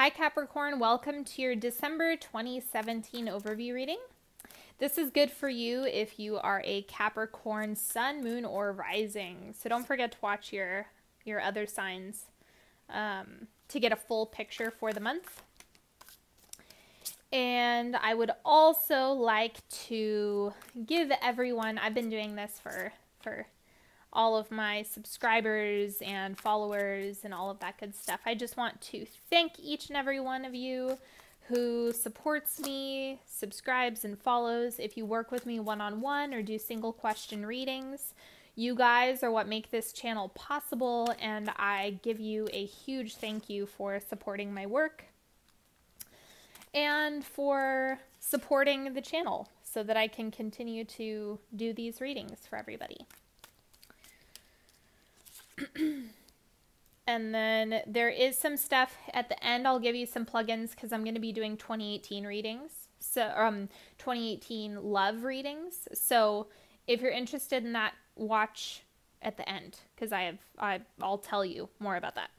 Hi Capricorn, welcome to your December 2017 overview reading. This is good for you if you are a Capricorn sun, moon, or rising. So don't forget to watch your other signs to get a full picture for the month. And I would also like to give everyone, I've been doing this for all of my subscribers and followers and all of that good stuff. I just want to thank each and every one of you who supports me, subscribes, and follows. If you work with me one-on-one or do single question readings, you guys are what make this channel possible, and I give you a huge thank you for supporting my work and for supporting the channel so that I can continue to do these readings for everybody. And then there is some stuff at the end. I'll give you some plugins because I'm going to be doing 2018 readings. So 2018 love readings. So if you're interested in that, watch at the end because I'll tell you more about that.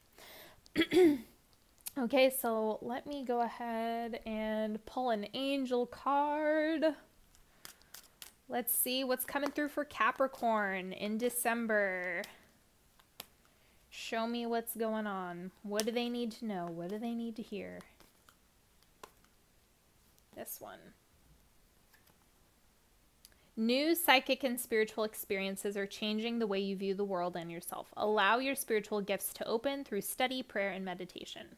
Okay, so let me go ahead and pull an angel card. Let's see what's coming through for Capricorn in December. Show me what's going on. What do they need to know? What do they need to hear? This one. New psychic and spiritual experiences are changing the way you view the world and yourself. Allow your spiritual gifts to open through study, prayer, and meditation.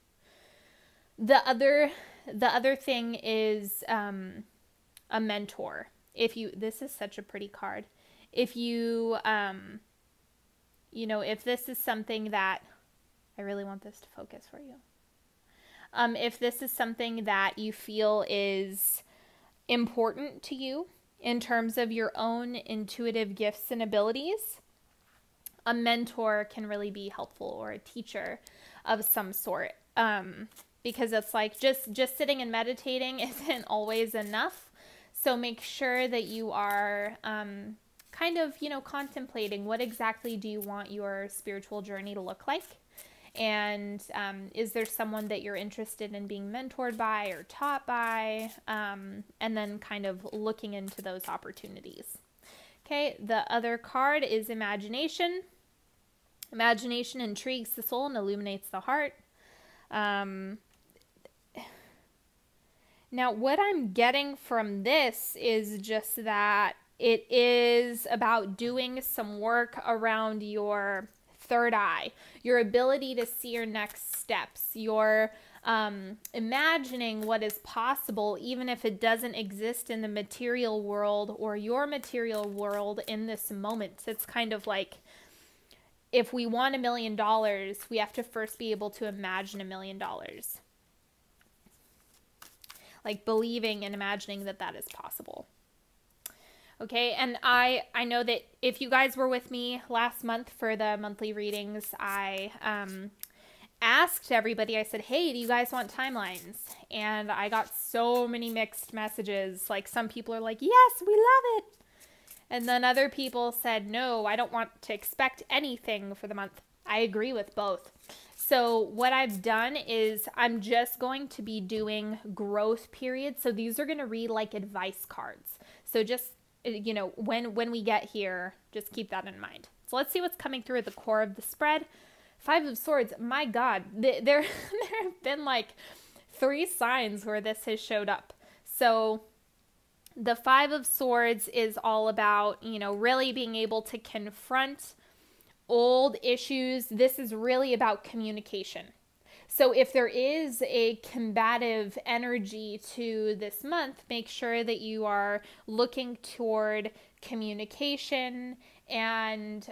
The other thing is a mentor. This is such a pretty card. If you if this is something that, I really want this to focus for you. If this is something that you feel is important to you in terms of your own intuitive gifts and abilities, a mentor can really be helpful, or a teacher of some sort. Because it's like just sitting and meditating isn't always enough. So make sure that you are kind of, contemplating what exactly do you want your spiritual journey to look like? And is there someone that you're interested in being mentored by or taught by? And then kind of looking into those opportunities. Okay, the other card is imagination. Imagination intrigues the soul and illuminates the heart. Now, what I'm getting from this is just that it is about doing some work around your third eye, your ability to see your next steps, your imagining what is possible, even if it doesn't exist in the material world or your material world in this moment. It's kind of like, if we want $1 million, we have to first be able to imagine $1 million. Like believing and imagining that that is possible. Okay, and I know that if you guys were with me last month for the monthly readings, I asked everybody, I said, hey, do you guys want timelines? And I got so many mixed messages. Like, some people are like, yes, we love it. And then other people said, no, I don't want to expect anything for the month. I agree with both. So what I've done is I'm just going to be doing growth periods. So these are going to read like advice cards. So just, when we get here, just keep that in mind. So let's see what's coming through at the core of the spread. 5 of Swords. My God, there have been like 3 signs where this has showed up. So the 5 of Swords is all about, really being able to confront old issues. This is really about communication. So if there is a combative energy to this month, make sure that you are looking toward communication and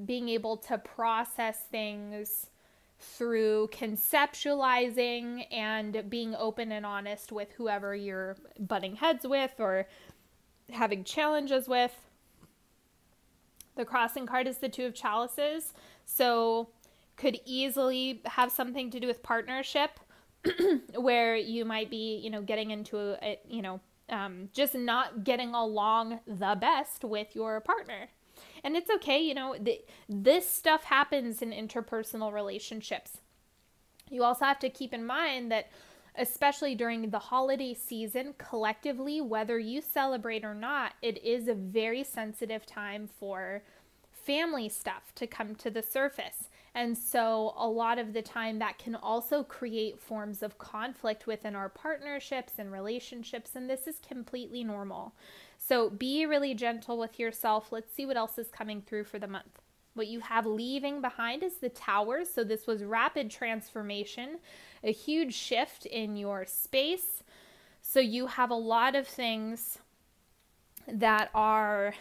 being able to process things through conceptualizing and being open and honest with whoever you're butting heads with or having challenges with. The crossing card is the 2 of Chalices. So could easily have something to do with partnership where you might be, getting into just not getting along the best with your partner. And it's okay, this stuff happens in interpersonal relationships. You also have to keep in mind that especially during the holiday season, collectively, whether you celebrate or not, it is a very sensitive time for family stuff to come to the surface. And so a lot of the time that can also create forms of conflict within our partnerships and relationships, and this is completely normal. So be really gentle with yourself. Let's see what else is coming through for the month. What you have leaving behind is the Tower. So this was rapid transformation, a huge shift in your space. So you have a lot of things that are,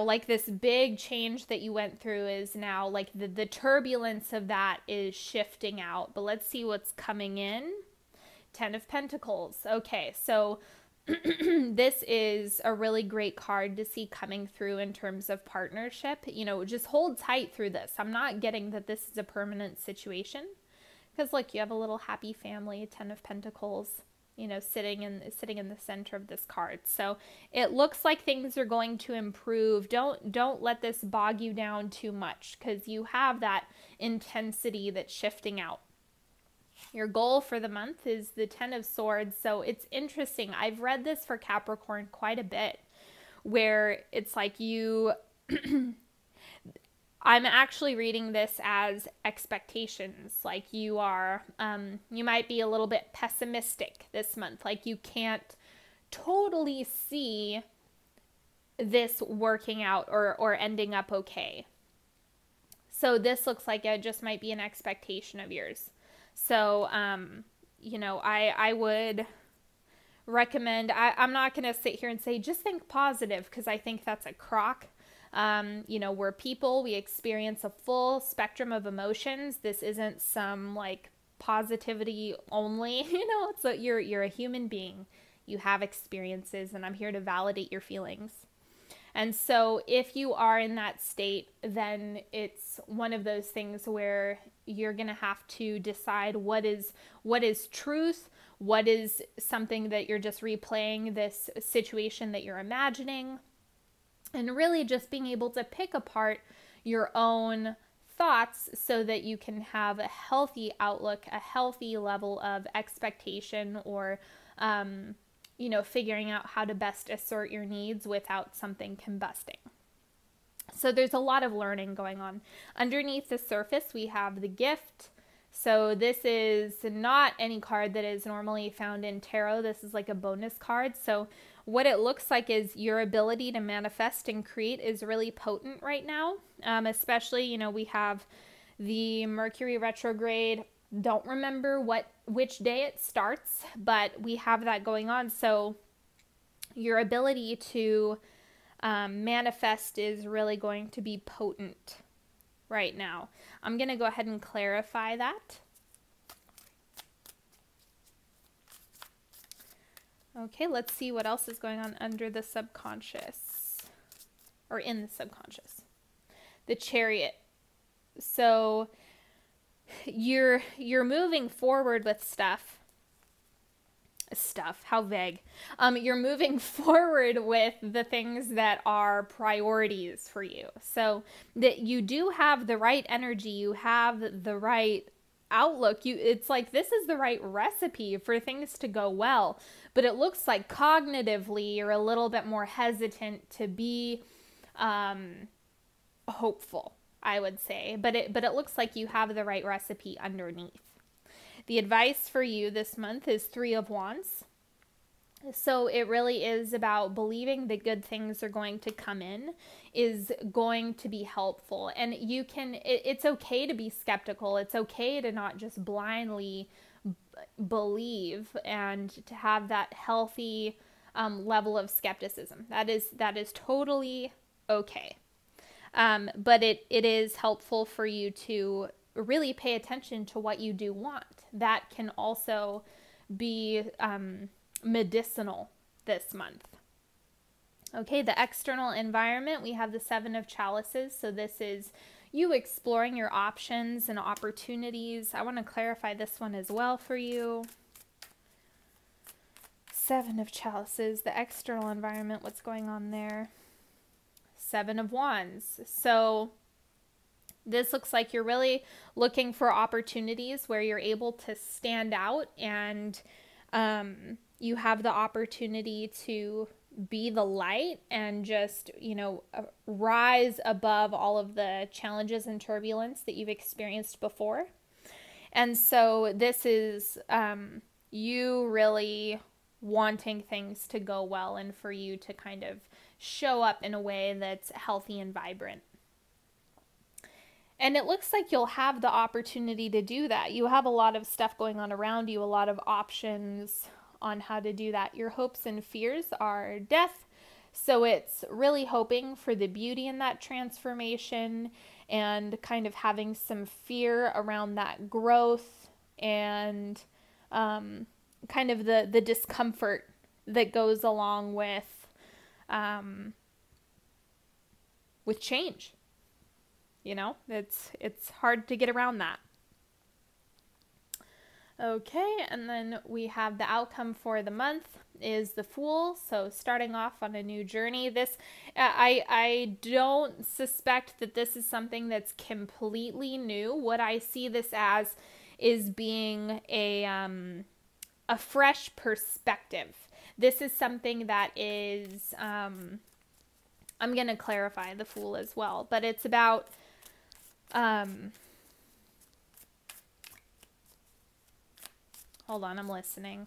like this big change that you went through is now like the turbulence of that is shifting out. But let's see what's coming in. 10 of Pentacles. Okay, so this is a really great card to see coming through in terms of partnership. Just hold tight through this. I'm not getting that this is a permanent situation, because look, you have a little happy family, 10 of Pentacles, sitting in the center of this card. So it looks like things are going to improve. Don't let this bog you down too much, because you have that intensity that's shifting out. Your goal for the month is the 10 of Swords. So it's interesting. I've read this for Capricorn quite a bit, where it's like I'm actually reading this as expectations. Like you are, you might be a little bit pessimistic this month. Like you can't totally see this working out or ending up okay. So this looks like it just might be an expectation of yours. So, I would recommend, I'm not going to sit here and say, just think positive, because I think that's a crock. We're people, we experience a full spectrum of emotions. This isn't some like positivity only, it's you're a human being. You have experiences, and I'm here to validate your feelings. And so if you are in that state, then it's one of those things where you're going to have to decide what is truth, what is something that you're just replaying this situation that you're imagining, and really just being able to pick apart your own thoughts so that you can have a healthy outlook, a healthy level of expectation, or figuring out how to best assert your needs without something combusting. So there's a lot of learning going on. Underneath the surface, we have the Gift. So this is not any card that is normally found in tarot. This is like a bonus card. So what it looks like is your ability to manifest and create is really potent right now. Especially, we have the Mercury retrograde. Don't remember which day it starts, but we have that going on. So your ability to manifest is really going to be potent right now. I'm going to go ahead and clarify that. Okay, let's see what else is going on under the subconscious, or in the subconscious. The Chariot. So you're moving forward with stuff, how vague. You're moving forward with the things that are priorities for you. So that you do have the right energy, you have the right outlook. It's like this is the right recipe for things to go well. But it looks like cognitively you're a little bit more hesitant to be hopeful, I would say. But it looks like you have the right recipe underneath. The advice for you this month is 3 of Wands. So it really is about believing that good things are going to come in, is going to be helpful. And it's okay to be skeptical. It's okay to not just blindly believe, and to have that healthy level of skepticism. That is totally okay. But it is helpful for you to really pay attention to what you do want. That can also be medicinal this month. Okay, the external environment, we have the 7 of Chalices. So this is you exploring your options and opportunities. I want to clarify this one as well for you. 7 of Chalices, the external environment, what's going on there? 7 of Wands. So This looks like you're really looking for opportunities where you're able to stand out, and you have the opportunity to be the light and just, rise above all of the challenges and turbulence that you've experienced before. And so this is you really wanting things to go well and for you to kind of show up in a way that's healthy and vibrant. And it looks like you'll have the opportunity to do that. You have a lot of stuff going on around you, a lot of options on how to do that. Your hopes and fears are death. So it's really hoping for the beauty in that transformation and kind of having some fear around that growth and kind of the discomfort that goes along with change. It's hard to get around that. Okay, and then we have the outcome for the month is the Fool. So starting off on a new journey. This, I don't suspect that this is something that's completely new. What I see this as is being a fresh perspective. This is something that is, I'm going to clarify the Fool as well, but it's about, hold on, I'm listening.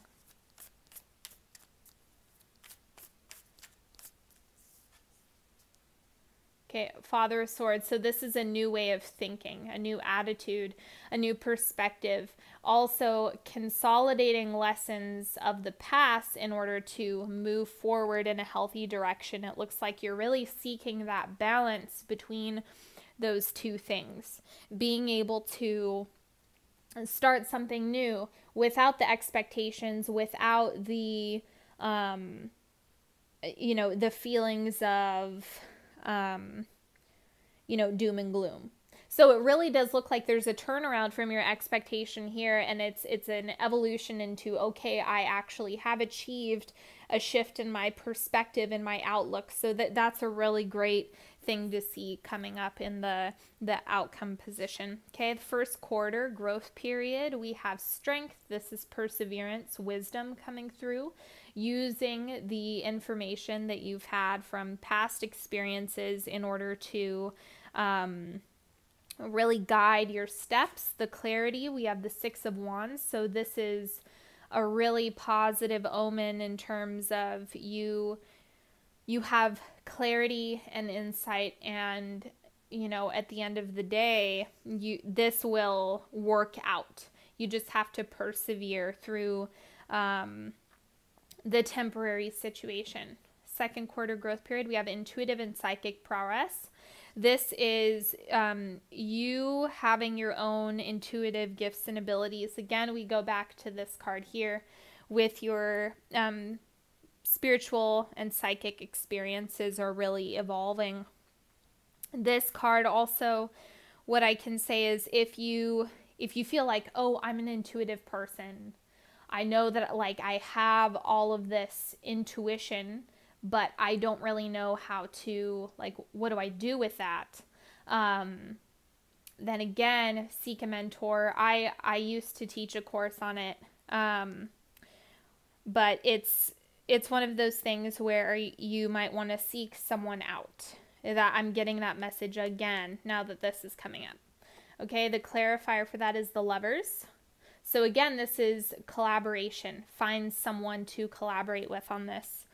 Okay, Father of Swords. So this is a new way of thinking, a new attitude, a new perspective. Also consolidating lessons of the past in order to move forward in a healthy direction. It looks like you're really seeking that balance between those two things. Being able to start something new without the expectations, without the, the feelings of, doom and gloom. So it really does look like there's a turnaround from your expectation here, and it's an evolution into, okay, I actually have achieved a shift in my perspective and my outlook. So that's a really great thing to see coming up in the outcome position. Okay, the first quarter growth period, we have strength. This is perseverance, wisdom coming through, using the information that you've had from past experiences in order to really guide your steps. The clarity, we have the Six of Wands. So this is a really positive omen in terms of you have clarity and insight, and at the end of the day, this will work out. You just have to persevere through the temporary situation. Second quarter growth period, we have intuitive and psychic prowess. This is you having your own intuitive gifts and abilities. Again, we go back to this card here with your spiritual and psychic experiences are really evolving. This card also, what I can say is if you feel like, oh, I'm an intuitive person, I know that I have all of this intuition, but I don't really know how to, what do I do with that? Then again, seek a mentor. I used to teach a course on it, but it's one of those things where you might want to seek someone out. That I'm getting that message again now that this is coming up. Okay, the clarifier for that is the Lovers. So again, this is collaboration. Find someone to collaborate with on this.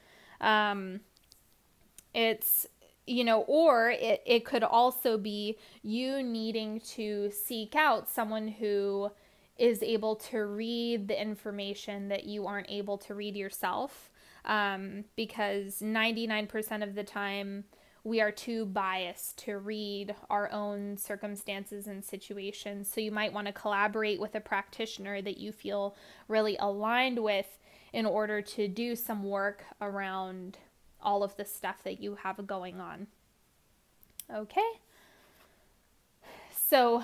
It's, or it could also be you needing to seek out someone who is able to read the information that you aren't able to read yourself. Because 99% of the time we are too biased to read our own circumstances and situations. So you might want to collaborate with a practitioner that you feel really aligned with in order to do some work around all of the stuff that you have going on. Okay. So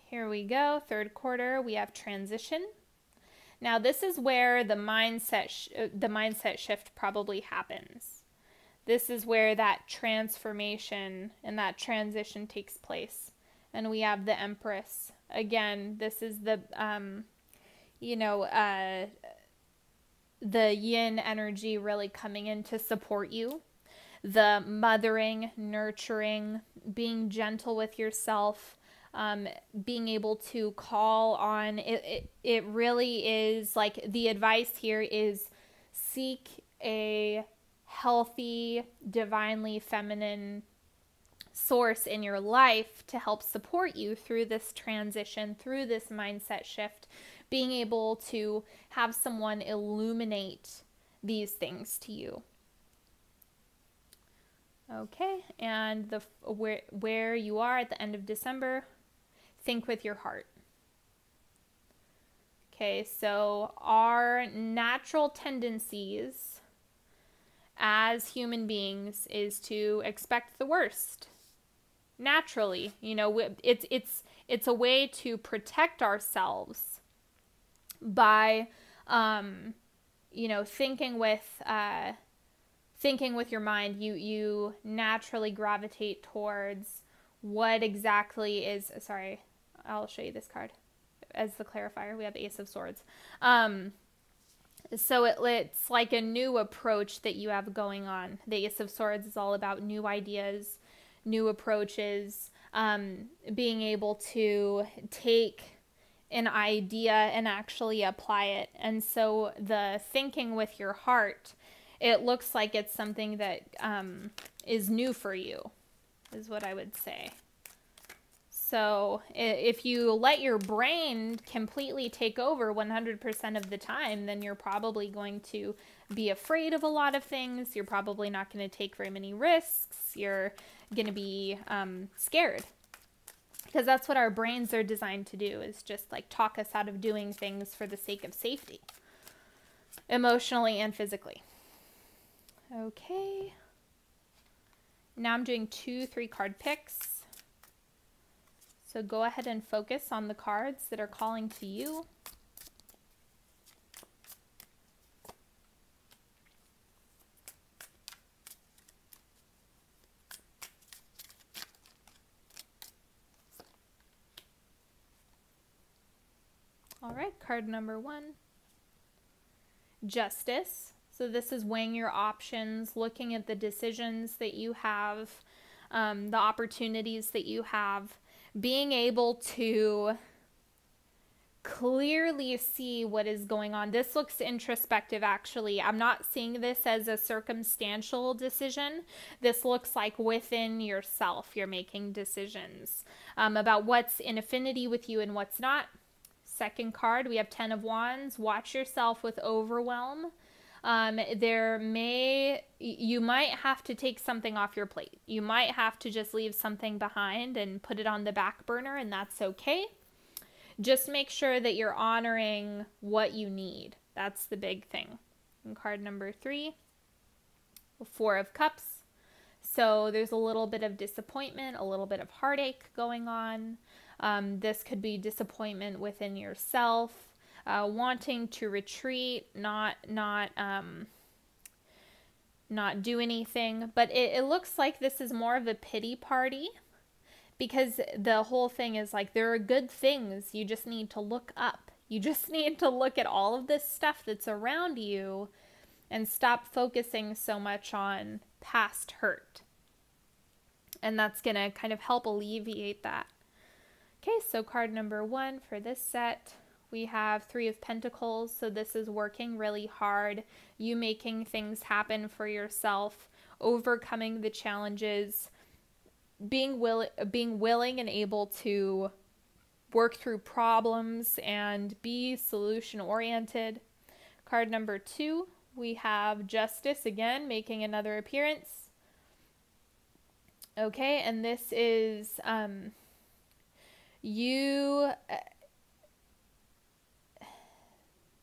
here we go. Third quarter, we have transition. Now this is where the mindset shift probably happens. This is where that transformation and that transition takes place. And we have the Empress. Again, this is the, the yin energy really coming in to support you. The mothering, nurturing, being gentle with yourself, being able to call on it really is like the advice here is seek a healthy, divinely feminine source in your life to help support you through this transition, through this mindset shift, being able to have someone illuminate these things to you. Okay, and the where you are at the end of December, think with your heart. Okay, so our natural tendencies as human beings is to expect the worst. Naturally, it's a way to protect ourselves by, thinking with your mind. You naturally gravitate towards what exactly is. Sorry, I'll show you this card as the clarifier. We have Ace of Swords. So it's like a new approach that you have going on. The Ace of Swords is all about new ideas, new approaches, being able to take an idea and actually apply it. And so the thinking with your heart, it looks like it's something that is new for you, is what I would say. So if you let your brain completely take over 100% of the time, then you're probably going to be afraid of a lot of things. You're probably not going to take very many risks. You're going to be scared. Because that's what our brains are designed to do, is just like talk us out of doing things for the sake of safety, emotionally and physically. Okay. Now I'm doing 2 3-card picks. So go ahead and focus on the cards that are calling to you. All right, card number 1. Justice. So this is weighing your options, looking at the decisions that you have, the opportunities that you have, being able to clearly see what is going on. This looks introspective, actually. I'm not seeing this as a circumstantial decision. This looks like within yourself, you're making decisions about what's in affinity with you and what's not. Second card, we have 10 of Wands. Watch yourself with overwhelm. You might have to take something off your plate. You might have to just leave something behind and put it on the back burner, and that's okay. Just make sure that you're honoring what you need. That's the big thing. And card number 3, 4 of Cups. So there's a little bit of disappointment, a little bit of heartache going on. This could be disappointment within yourself. Wanting to retreat, not do anything, but it looks like this is more of a pity party, because the whole thing is like, there are good things, you just need to look up. You just need to look at all of this stuff that's around you and stop focusing so much on past hurt. And that's going to kind of help alleviate that. Okay, so card number 1 for this set. We have 3 of Pentacles, so this is working really hard, you making things happen for yourself, overcoming the challenges, being willing and able to work through problems and be solution-oriented. Card number 2, we have Justice again, making another appearance. Okay, and this is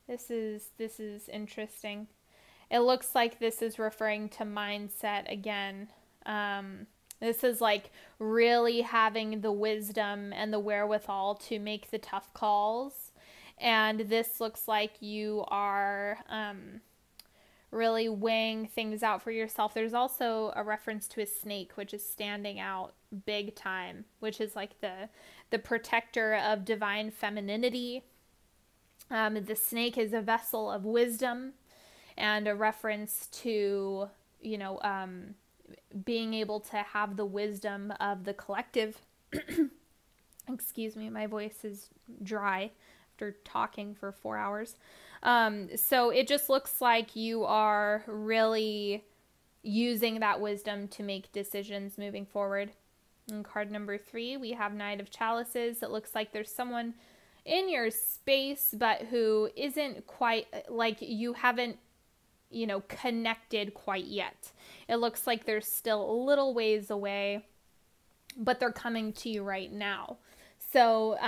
This is interesting. It looks like this is referring to mindset again. This is like really having the wisdom and the wherewithal to make the tough calls. And this looks like you are really weighing things out for yourself. There's also a reference to a snake, which is standing out big time, which is like the protector of divine femininity. The snake is a vessel of wisdom, and a reference to, you know, being able to have the wisdom of the collective. Excuse me, my voice is dry after talking for 4 hours. So it just looks like you are really using that wisdom to make decisions moving forward. In card number 3, we have Knight of Chalices. It looks like there's someone in your space, but who isn't quite, like, you haven't, you know, connected quite yet. It looks like they're still a little ways away, but they're coming to you right now. So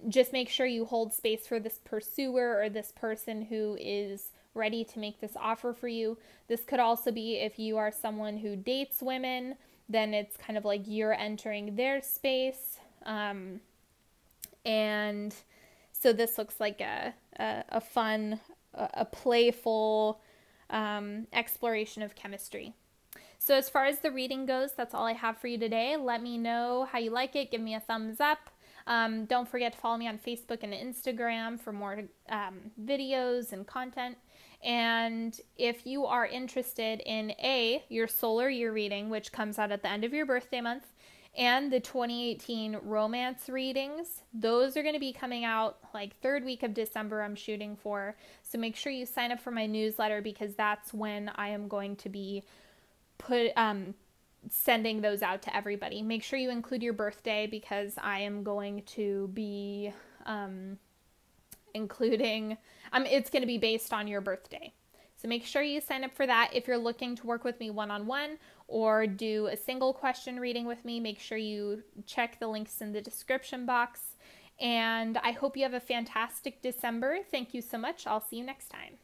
just make sure you hold space for this pursuer or this person who is ready to make this offer for you. This could also be if you are someone who dates women, then it's kind of like you're entering their space. And so this looks like a fun, a playful exploration of chemistry. So as far as the reading goes, that's all I have for you today. Let me know how you like it. Give me a thumbs up. Don't forget to follow me on Facebook and Instagram for more videos and content. And if you are interested in your solar year reading, which comes out at the end of your birthday month, and the 2018 romance readings, those are going to be coming out like 3rd week of December, I'm shooting for. So make sure you sign up for my newsletter, because that's when I am going to be sending those out to everybody. Make sure you include your birthday, because I am going to be including, it's going to be based on your birthday. So make sure you sign up for that. If you're looking to work with me one-on-one or do a single question reading with me, make sure you check the links in the description box. And I hope you have a fantastic December. Thank you so much. I'll see you next time.